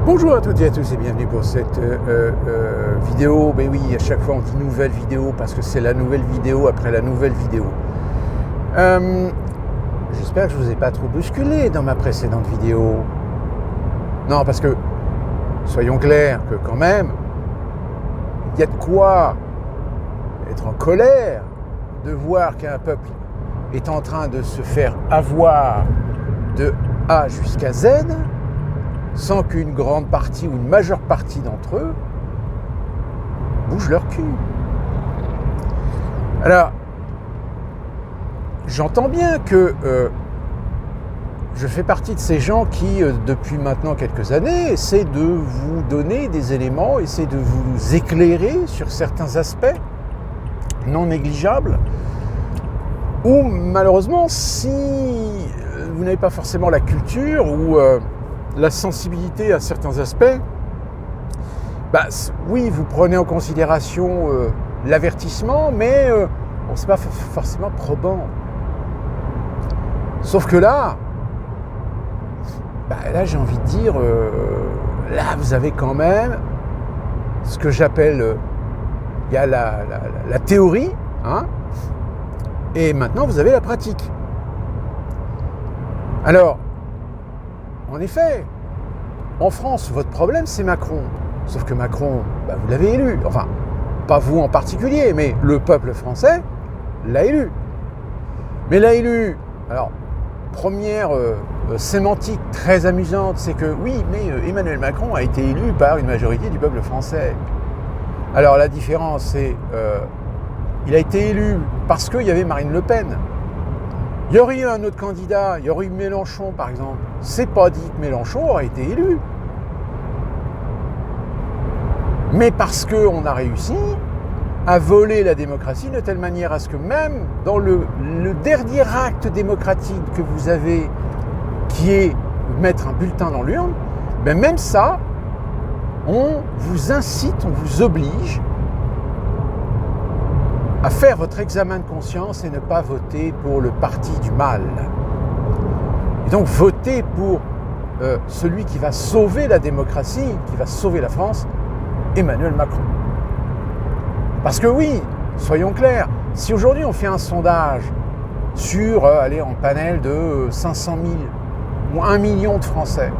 Bonjour à toutes et à tous et bienvenue pour cette vidéo. Ben oui, à chaque fois on dit nouvelle vidéo parce que c'est la nouvelle vidéo après la nouvelle vidéo. J'espère que je ne vous ai pas trop bousculé dans ma précédente vidéo. Non, parce que, soyons clairs, que quand même, il y a de quoi être en colère de voir qu'un peuple est en train de se faire avoir de A jusqu'à Z, sans qu'une grande partie ou une majeure partie d'entre eux bougent leur cul. Alors, j'entends bien que je fais partie de ces gens qui, depuis maintenant quelques années, essaient de vous donner des éléments, essaient de vous éclairer sur certains aspects non négligeables, ou malheureusement, si vous n'avez pas forcément la culture ou la sensibilité à certains aspects, oui, vous prenez en considération l'avertissement, mais c'est pas forcément probant. Sauf que là, j'ai envie de dire, là vous avez quand même ce que j'appelle, il y a la théorie, hein, et maintenant vous avez la pratique. Alors, en effet, en France, votre problème, c'est Macron. Sauf que Macron, vous l'avez élu. Enfin, pas vous en particulier, mais le peuple français l'a élu. Mais l'a élu. Alors, première sémantique très amusante, c'est que oui, mais Emmanuel Macron a été élu par une majorité du peuple français. Alors, la différence, c'est il a été élu parce qu'il y avait Marine Le Pen. Il y aurait eu un autre candidat, il y aurait eu Mélenchon par exemple. C'est pas dit que Mélenchon aurait été élu. Mais parce qu'on a réussi à voler la démocratie de telle manière à ce que même dans le dernier acte démocratique que vous avez, qui est mettre un bulletin dans l'urne, même ça, on vous incite, on vous oblige à faire votre examen de conscience et ne pas voter pour le parti du mal. Et donc voter pour celui qui va sauver la démocratie, qui va sauver la France, Emmanuel Macron. Parce que oui, soyons clairs, si aujourd'hui on fait un sondage sur, en panel de 500 000 ou 1 million de Français,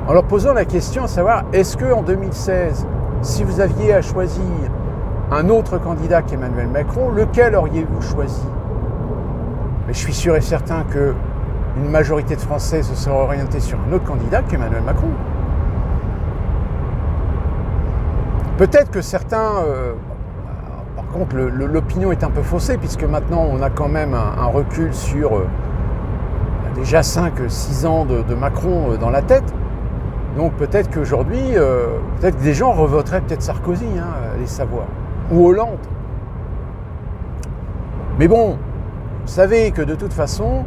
en leur posant la question à savoir, est-ce qu'en 2016, si vous aviez à choisir un autre candidat qu'Emmanuel Macron, lequel auriez-vous choisi? Mais je suis sûr et certain qu'une majorité de Français se serait orientée sur un autre candidat qu'Emmanuel Macron. Peut-être que certains... par contre, l'opinion est un peu faussée, puisque maintenant, on a quand même un recul sur déjà 5-6 ans de Macron dans la tête. Donc peut-être qu'aujourd'hui, peut-être que des gens revoteraient peut-être Sarkozy, allez savoir. Ou Hollande. Mais bon, vous savez que de toute façon,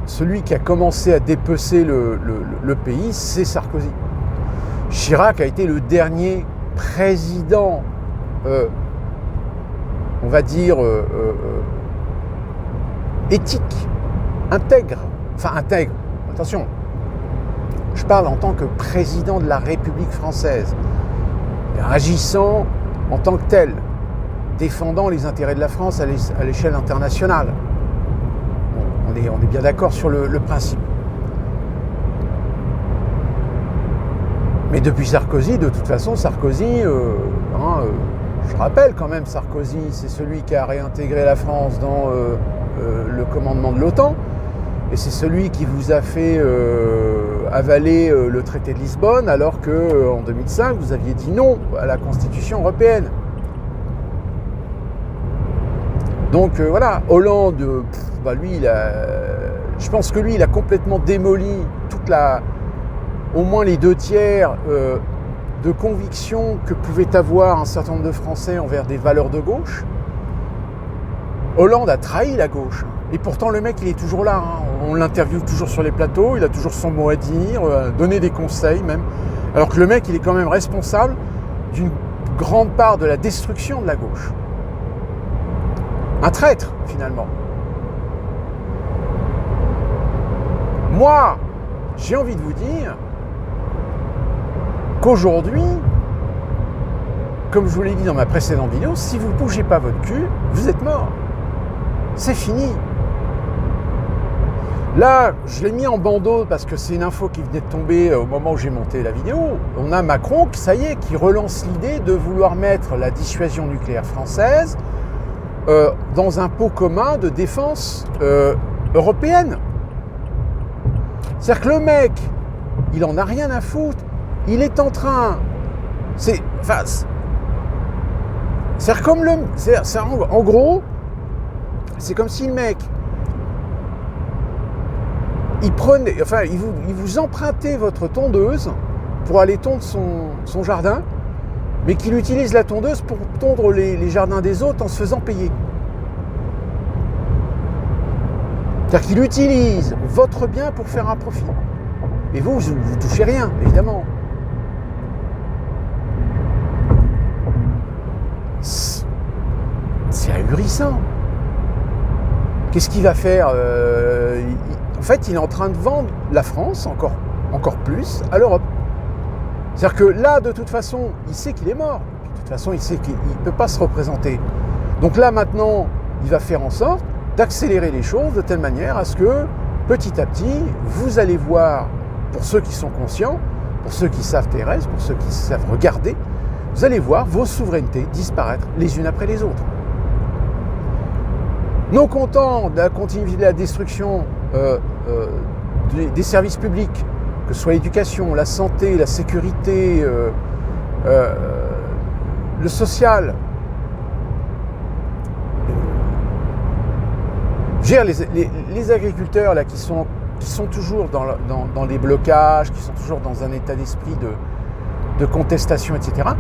celui qui a commencé à dépecer le pays, c'est Sarkozy. Chirac a été le dernier président, on va dire, éthique, intègre. Enfin, intègre, attention, je parle en tant que président de la République française, agissant en tant que tel, défendant les intérêts de la France à l'échelle internationale. Bon, on est bien d'accord sur le principe. Mais depuis Sarkozy, de toute façon, Sarkozy, je rappelle quand même, Sarkozy, c'est celui qui a réintégré la France dans le commandement de l'OTAN, et c'est celui qui vous a fait avaler le traité de Lisbonne, alors qu'en 2005, vous aviez dit non à la Constitution européenne. Donc voilà, Hollande, lui, je pense que lui, il a complètement démoli au moins les 2/3 de conviction que pouvaient avoir un certain nombre de Français envers des valeurs de gauche. Hollande a trahi la gauche. Et pourtant, le mec, il est toujours là. On l'interviewe toujours sur les plateaux, il a toujours son mot à dire, donner des conseils même. Alors que le mec, il est quand même responsable d'une grande part de la destruction de la gauche. Un traître, finalement. Moi, j'ai envie de vous dire qu'aujourd'hui, comme je vous l'ai dit dans ma précédente vidéo, si vous ne bougez pas votre cul, vous êtes mort. C'est fini. Là, je l'ai mis en bandeau parce que c'est une info qui venait de tomber au moment où j'ai monté la vidéo. On a Macron, ça y est, qui relance l'idée de vouloir mettre la dissuasion nucléaire française dans un pot commun de défense européenne. C'est-à-dire que le mec, il en a rien à foutre. Il est en train... C'est-à-dire comme le... En gros, c'est comme si le mec... il vous empruntait votre tondeuse pour aller tondre son jardin, mais qu'il utilise la tondeuse pour tondre les jardins des autres en se faisant payer. C'est-à-dire qu'il utilise votre bien pour faire un profit. Et vous ne touchez rien, évidemment. C'est ahurissant. Qu'est-ce qu'il va faire En fait, il est en train de vendre la France encore plus à l'Europe. C'est-à-dire que là, de toute façon, il sait qu'il est mort. De toute façon, il sait qu'il ne peut pas se représenter. Donc là, maintenant, il va faire en sorte d'accélérer les choses de telle manière à ce que, petit à petit, vous allez voir, pour ceux qui sont conscients, pour ceux qui savent terrestre, pour ceux qui savent regarder, vous allez voir vos souverainetés disparaître les unes après les autres. Non content de la continuité de la destruction des services publics, que ce soit l'éducation, la santé, la sécurité, le social. Les agriculteurs là, qui sont toujours dans les blocages, qui sont toujours dans un état d'esprit de contestation, etc.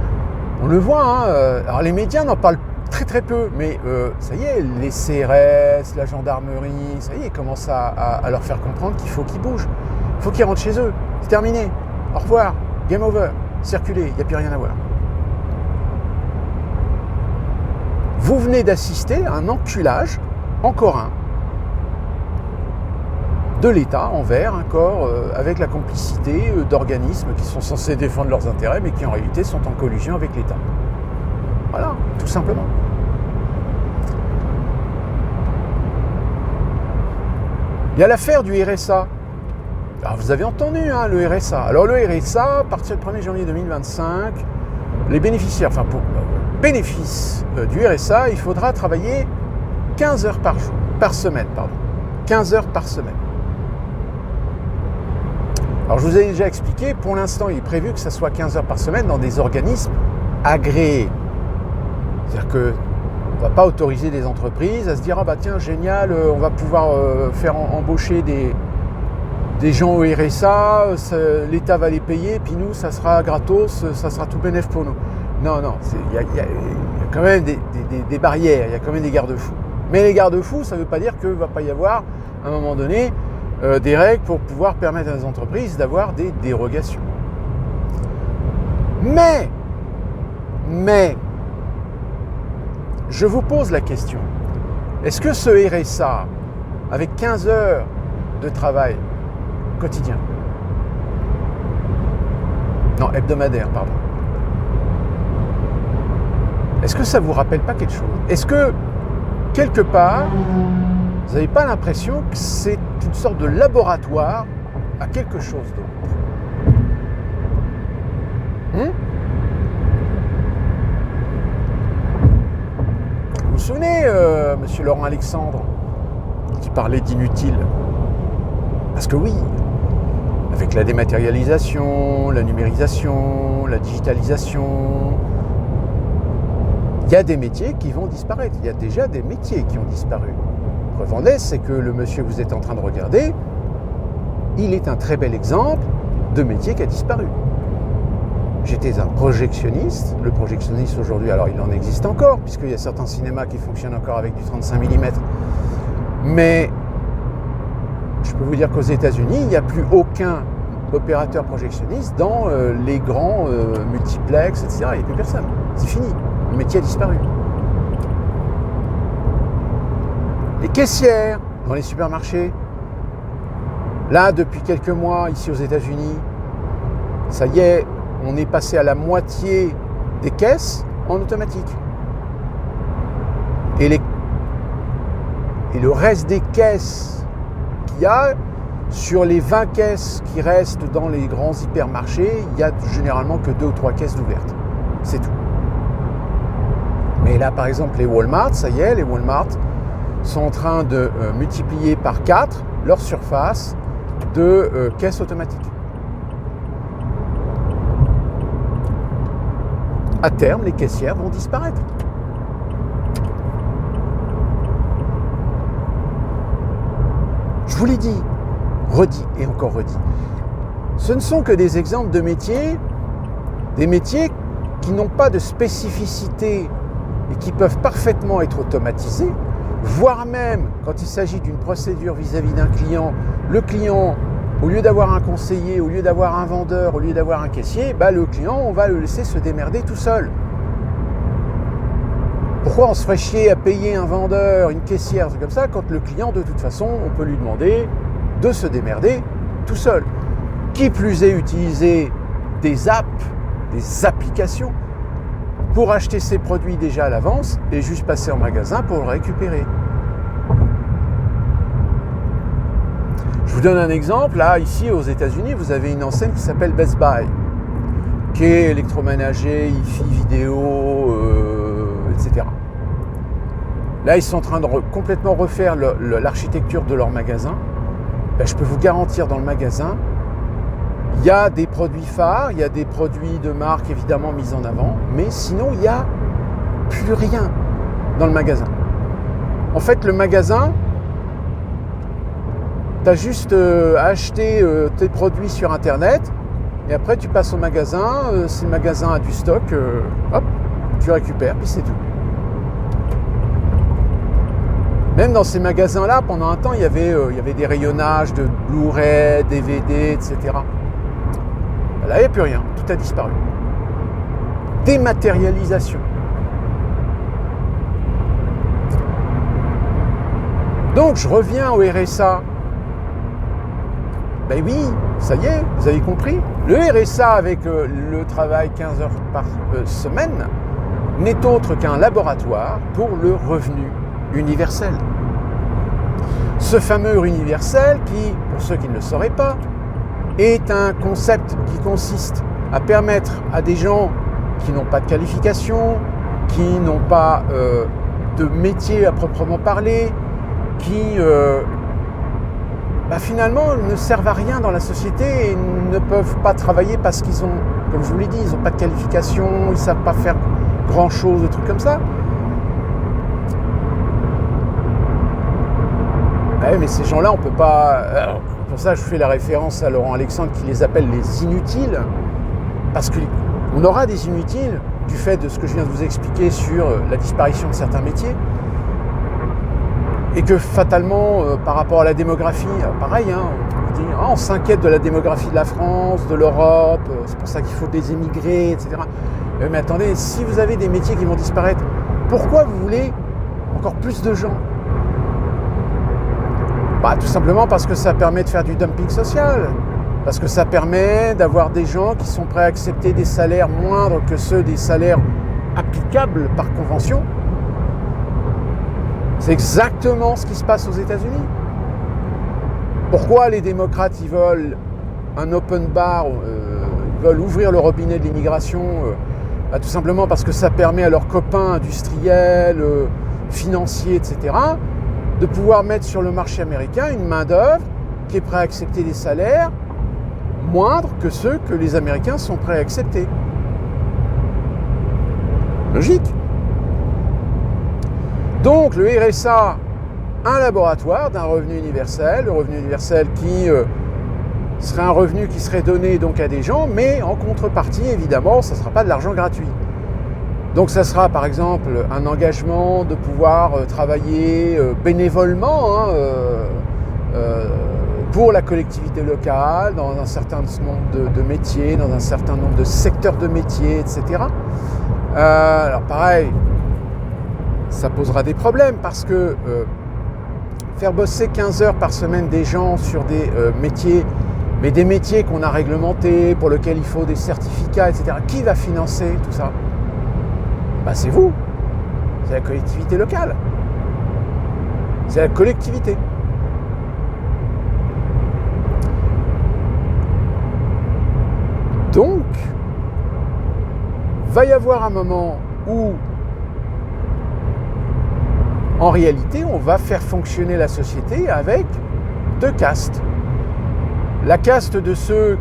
On le voit, hein, alors les médias n'en parlent très très peu, mais ça y est, les CRS, la gendarmerie, ça y est, ils commencent à leur faire comprendre qu'il faut qu'ils bougent, il faut qu'ils rentrent chez eux, c'est terminé, au revoir, game over, circulez, il n'y a plus rien à voir. Vous venez d'assister à un enculage, encore un, de l'État envers un corps avec la complicité d'organismes qui sont censés défendre leurs intérêts, mais qui en réalité sont en collusion avec l'État. Voilà, tout simplement. Il y a l'affaire du RSA. Alors vous avez entendu, hein, le RSA. Alors le RSA, à partir du 1er janvier 2025, les bénéficiaires, enfin pour bénéfice du RSA, il faudra travailler 15 heures par semaine. 15 heures par semaine. Alors je vous ai déjà expliqué, pour l'instant il est prévu que ça soit 15 heures par semaine dans des organismes agréés. C'est-à-dire qu'on ne va pas autoriser des entreprises à se dire « Ah bah tiens, génial, on va pouvoir faire embaucher des gens au RSA, l'État va les payer, puis nous, ça sera gratos, ça sera tout bénef pour nous. » Non, il y a quand même des barrières, il y a quand même des garde-fous. Mais les garde-fous, ça ne veut pas dire qu'il ne va pas y avoir, à un moment donné, des règles pour pouvoir permettre à des entreprises d'avoir des dérogations. Mais, je vous pose la question, est-ce que ce RSA, avec 15 heures de travail quotidien, non, hebdomadaire, pardon, est-ce que ça ne vous rappelle pas quelque chose? Est-ce que, quelque part, vous n'avez pas l'impression que c'est une sorte de laboratoire à quelque chose d'autre? Vous vous souvenez, monsieur Laurent Alexandre, qui parlait d'inutile? Parce que oui, avec la dématérialisation, la numérisation, la digitalisation, il y a des métiers qui vont disparaître. Il y a déjà des métiers qui ont disparu. Preuve en est, c'est que le monsieur que vous êtes en train de regarder, il est un très bel exemple de métier qui a disparu. J'étais un projectionniste. Le projectionniste aujourd'hui, alors il en existe encore, puisqu'il y a certains cinémas qui fonctionnent encore avec du 35 mm. Mais je peux vous dire qu'aux États-Unis, il n'y a plus aucun opérateur projectionniste dans les grands multiplex, etc. Il n'y a plus personne. C'est fini. Le métier a disparu. Les caissières dans les supermarchés, Là, depuis quelques mois, ici aux États-Unis, ça y est, on est passé à la moitié des caisses en automatique. Et le reste des caisses qu'il y a, sur les 20 caisses qui restent dans les grands hypermarchés, il n'y a généralement que 2 ou 3 caisses d'ouvertes. C'est tout. Mais là, par exemple, les Walmart, ça y est, les Walmart sont en train de multiplier par 4 leur surface de caisses automatiques. À terme, les caissières vont disparaître. Je vous l'ai dit, redit et encore redit. Ce ne sont que des exemples de métiers, des métiers qui n'ont pas de spécificité et qui peuvent parfaitement être automatisés, voire même quand il s'agit d'une procédure vis-à-vis d'un client, le client, au lieu d'avoir un conseiller, au lieu d'avoir un vendeur, au lieu d'avoir un caissier, le client, on va le laisser se démerder tout seul. Pourquoi on se ferait chier à payer un vendeur, une caissière, comme ça, quand le client, de toute façon, on peut lui demander de se démerder tout seul. Qui plus est, utiliser des apps, des applications, pour acheter ses produits déjà à l'avance et juste passer en magasin pour le récupérer. Je vous donne un exemple. Là, ici, aux États-Unis, vous avez une enseigne qui s'appelle Best Buy, qui est électroménager, hi-fi, vidéo, etc. Là, ils sont en train de complètement refaire l'architecture de leur magasin. Je peux vous garantir, dans le magasin, il y a des produits phares, il y a des produits de marque évidemment mis en avant, mais sinon, il n'y a plus rien dans le magasin. En fait, le magasin, tu as juste à acheter tes produits sur Internet, et après, tu passes au magasin, si le magasin a du stock, hop, tu récupères, puis c'est tout. Même dans ces magasins-là, pendant un temps, il y avait des rayonnages de Blu-ray, DVD, etc. Là, il n'y a plus rien. Tout a disparu. Dématérialisation. Donc, je reviens au RSA. Ben oui, ça y est, vous avez compris. Le RSA, avec le travail 15 heures par semaine, n'est autre qu'un laboratoire pour le revenu universel. Ce fameux universel qui, pour ceux qui ne le sauraient pas, est un concept qui consiste à permettre à des gens qui n'ont pas de qualification, qui n'ont pas de métier à proprement parler, qui finalement ne servent à rien dans la société et ne peuvent pas travailler parce qu'ils ont, comme je vous l'ai dit, ils n'ont pas de qualification, ils ne savent pas faire grand-chose, des trucs comme ça. Mais ces gens-là, on ne peut pas... Pour ça, je fais la référence à Laurent Alexandre qui les appelle les inutiles, parce qu'on aura des inutiles du fait de ce que je viens de vous expliquer sur la disparition de certains métiers, et que fatalement, par rapport à la démographie, pareil, on s'inquiète de la démographie de la France, de l'Europe, c'est pour ça qu'il faut des émigrés, etc. Mais attendez, si vous avez des métiers qui vont disparaître, pourquoi vous voulez encore plus de gens ? Tout simplement parce que ça permet de faire du dumping social, parce que ça permet d'avoir des gens qui sont prêts à accepter des salaires moindres que ceux des salaires applicables par convention. C'est exactement ce qui se passe aux États-Unis. Pourquoi les démocrates, ils veulent un open bar, ils veulent ouvrir le robinet de l'immigration, tout simplement parce que ça permet à leurs copains industriels, financiers, etc., de pouvoir mettre sur le marché américain une main-d'œuvre qui est prête à accepter des salaires moindres que ceux que les Américains sont prêts à accepter. Logique. Donc le RSA, un laboratoire d'un revenu universel, le revenu universel qui serait un revenu qui serait donné donc à des gens, mais en contrepartie, évidemment, ça ne sera pas de l'argent gratuit. Donc ça sera par exemple un engagement de pouvoir travailler bénévolement pour la collectivité locale, dans un certain nombre de métiers, dans un certain nombre de secteurs de métiers, etc. Alors pareil, ça posera des problèmes parce que faire bosser 15 heures par semaine des gens sur des métiers, mais des métiers qu'on a réglementés, pour lesquels il faut des certificats, etc. Qui va financer tout ça? C'est vous, c'est la collectivité locale, c'est la collectivité. Donc, va y avoir un moment où, en réalité, on va faire fonctionner la société avec deux castes. La caste de ceux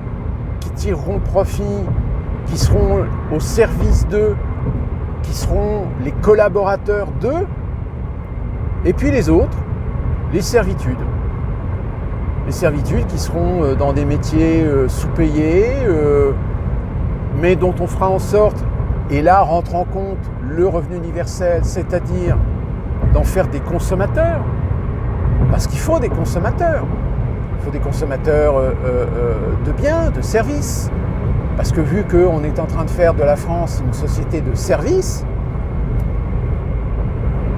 qui tireront profit, qui seront au service d'eux, qui seront les collaborateurs d'eux, et puis les autres, les servitudes. Les servitudes qui seront dans des métiers sous-payés, mais dont on fera en sorte, et là rentre en compte le revenu universel, c'est-à-dire d'en faire des consommateurs, parce qu'il faut des consommateurs. Il faut des consommateurs de biens, de services, parce que vu qu'on est en train de faire de la France une société de services,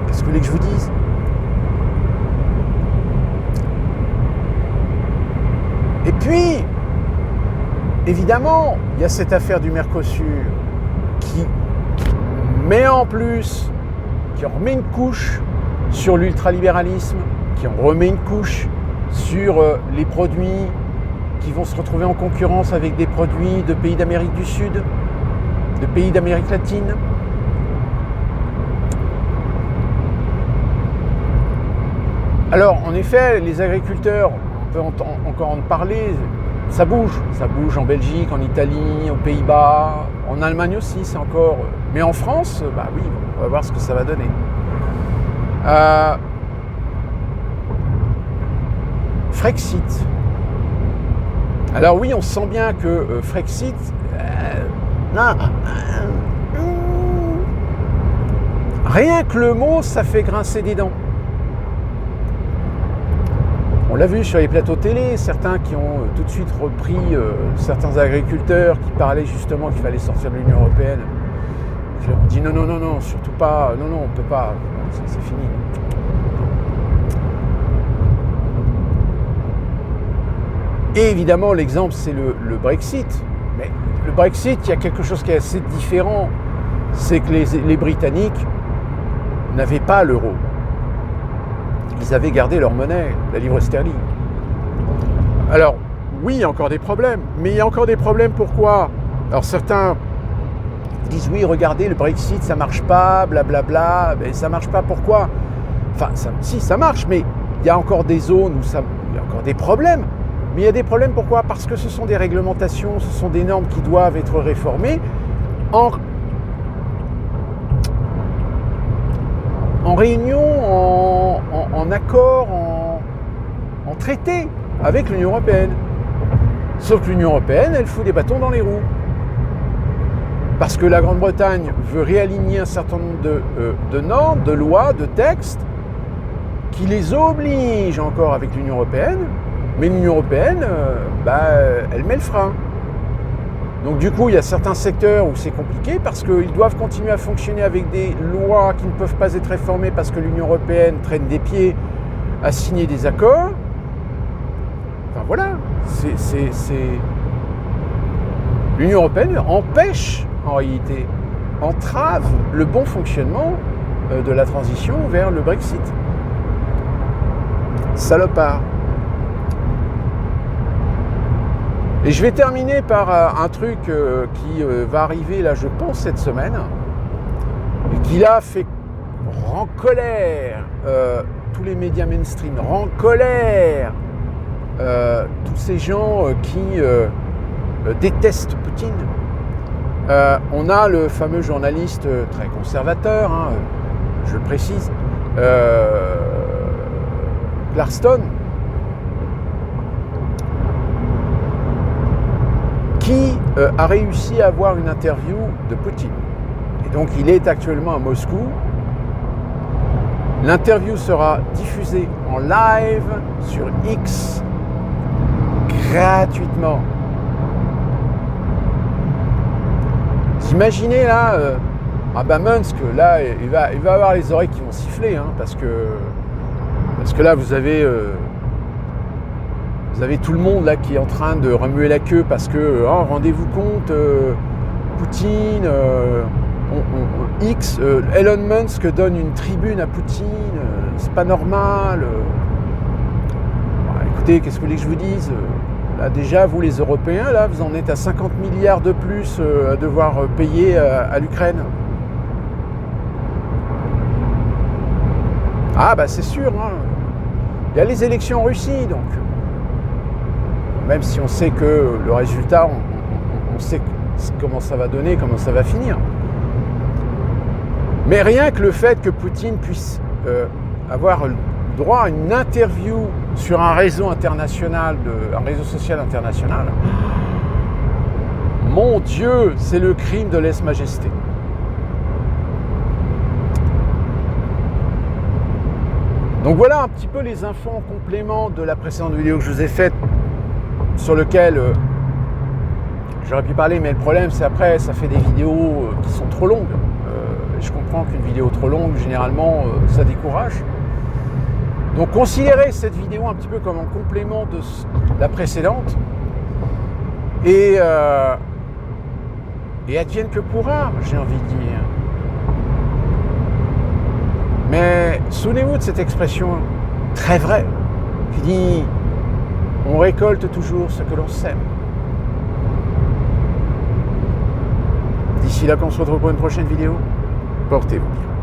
qu'est-ce que vous voulez que je vous dise ? Et puis, évidemment, il y a cette affaire du Mercosur qui met en plus, qui en remet une couche sur l'ultralibéralisme, qui en remet une couche sur les produits qui vont se retrouver en concurrence avec des produits de pays d'Amérique du Sud, de pays d'Amérique latine. Alors, en effet, les agriculteurs, on peut encore en parler, ça bouge en Belgique, en Italie, aux Pays-Bas, en Allemagne aussi, c'est encore... Mais en France, oui, on va voir ce que ça va donner. Frexit. Alors oui, on sent bien que Frexit... rien que le mot, ça fait grincer des dents. On l'a vu sur les plateaux télé, certains qui ont tout de suite repris certains agriculteurs qui parlaient justement qu'il fallait sortir de l'Union européenne. On dit non, surtout pas, non, on ne peut pas, c'est fini. Et évidemment, l'exemple, c'est le Brexit. Mais le Brexit, il y a quelque chose qui est assez différent. C'est que les Britanniques n'avaient pas l'euro. Ils avaient gardé leur monnaie, la livre sterling. Alors, oui, il y a encore des problèmes. Mais il y a encore des problèmes, pourquoi ? Alors certains disent, oui, regardez, le Brexit, ça marche pas, blablabla. Mais ça marche pas, pourquoi ? Enfin, si, ça marche, mais il y a encore des zones où il y a encore des problèmes. Mais il y a des problèmes, pourquoi ? Parce que ce sont des réglementations, ce sont des normes qui doivent être réformées en réunion, en accord, en traité avec l'Union européenne. Sauf que l'Union européenne, elle fout des bâtons dans les roues. Parce que la Grande-Bretagne veut réaligner un certain nombre de normes, de lois, de textes qui les obligent encore avec l'Union européenne. Mais l'Union européenne, elle met le frein. Donc du coup, il y a certains secteurs où c'est compliqué parce qu'ils doivent continuer à fonctionner avec des lois qui ne peuvent pas être réformées parce que l'Union européenne traîne des pieds à signer des accords. Enfin voilà, l'Union européenne empêche, en réalité, entrave le bon fonctionnement de la transition vers le Brexit. Salopard. Et je vais terminer par un truc qui va arriver, là, je pense, cette semaine, et qui, là, fait rend colère tous les médias mainstream, rend colère tous ces gens qui détestent Poutine. On a le fameux journaliste très conservateur, je le précise, Clarkson, qui a réussi à avoir une interview de Poutine. Et donc il est actuellement à Moscou. L'interview sera diffusée en live sur X gratuitement. Vous imaginez là, Musk, là, il va avoir les oreilles qui vont siffler, parce que Parce que là, vous avez tout le monde là qui est en train de remuer la queue parce que, rendez-vous compte, Poutine, Elon Musk donne une tribune à Poutine, c'est pas normal. Écoutez, qu'est-ce que vous voulez que je vous dise ? Là, déjà, vous les Européens, là, vous en êtes à 50 milliards de plus à devoir payer à l'Ukraine. Ah bah c'est sûr, hein. Il y a les élections en Russie, donc même si on sait que le résultat, on sait comment ça va donner, comment ça va finir. Mais rien que le fait que Poutine puisse avoir le droit à une interview sur un réseau international, un réseau social international, mon Dieu, c'est le crime de lèse-majesté. Donc voilà un petit peu les infos en complément de la précédente vidéo que je vous ai faite, sur lequel j'aurais pu parler, mais le problème c'est après ça fait des vidéos qui sont trop longues. Je comprends qu'une vidéo trop longue, généralement, ça décourage. Donc considérez cette vidéo un petit peu comme un complément de la précédente. Et advienne que pourra, j'ai envie de dire. Mais souvenez-vous de cette expression très vraie qui dit « On récolte toujours ce que l'on sème ». D'ici là qu'on se retrouve pour une prochaine vidéo, portez-vous bien.